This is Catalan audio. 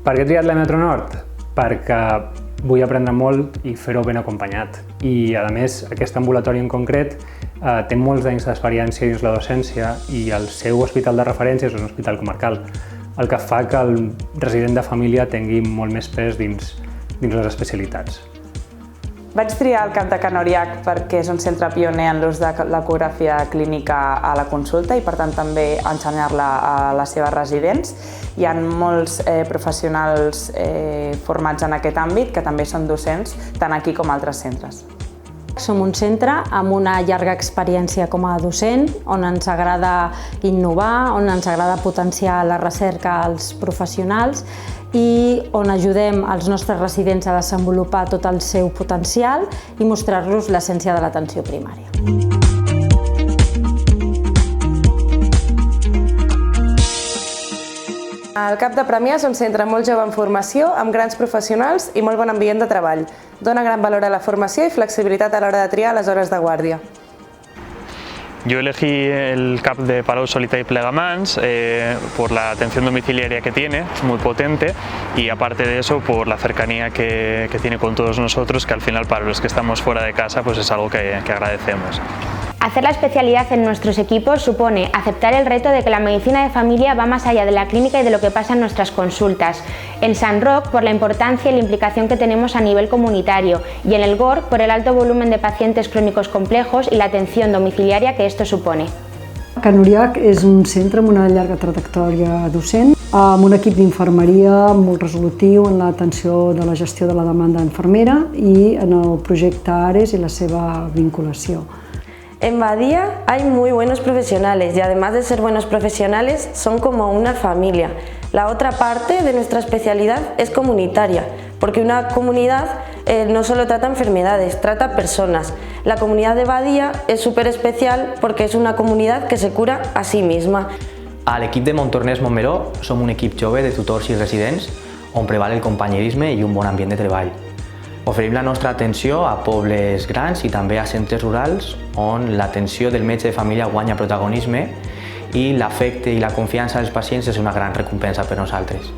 Per què he triat la Metronord? Perquè vull aprendre molt i fer-ho ben acompanyat. I, a més, aquest ambulatori en concret té molts anys d'experiència dins la docència i el seu hospital de referència és un hospital comarcal, el que fa que el resident de família tingui molt més pes dins les especialitats. Vaig triar el CAP de Can Oriach perquè és un centre pioner en l'ús de l'ecografia clínica a la consulta i per tant també ensenyar-la a les seves residents. Hi ha molts professionals formats en aquest àmbit que també són docents tant aquí com a altres centres. Som un centre amb una llarga experiència com a docent, on ens agrada innovar, on ens agrada potenciar la recerca als professionals i on ajudem els nostres residents a desenvolupar tot el seu potencial i mostrar-los l'essència de l'atenció primària. El CAP de Premià és un centre molt jove en formació, amb grans professionals i molt bon ambient de treball. Dona gran valor a la formació i flexibilitat a l'hora de triar les hores de guàrdia. Yo elegí el CAP de Palau, Solita y Plegamans por la atención domiciliaria que tiene, es muy potente, y aparte de eso por la cercanía que tiene con todos nosotros, que al final para los que estamos fuera de casa pues es algo que agradecemos. Hacer la especialidad en nuestros equipos supone aceptar el reto de que la medicina de familia va más allá de la clínica y de lo que pasa en nuestras consultas. En Sant Roc, por la importancia y la implicación que tenemos a nivel comunitario, y en el GOR, por el alto volumen de pacientes crónicos complejos y la atención domiciliaria que esto supone. Can Oriach és un centre amb una llarga trajectòria docent, amb un equip d'infermeria molt resolutiu en l'atenció de la gestió de la demanda infermera i en el projecte ARES i la seva vinculació. En Badía hay muy buenos profesionales y además de ser buenos profesionales son como una familia. La otra parte de nuestra especialidad es comunitaria, porque una comunidad no solo trata enfermedades, trata personas. La comunidad de Badía es súper especial porque es una comunidad que se cura a sí misma. A l'equip de Montornès Montmeló som un equip jove de tutors i residents on preval el companyerisme i un bon ambient de treball. Oferim la nostra atenció a pobles grans i també a centres rurals on l'atenció del metge de família guanya protagonisme i l'afecte i la confiança dels pacients és una gran recompensa per nosaltres.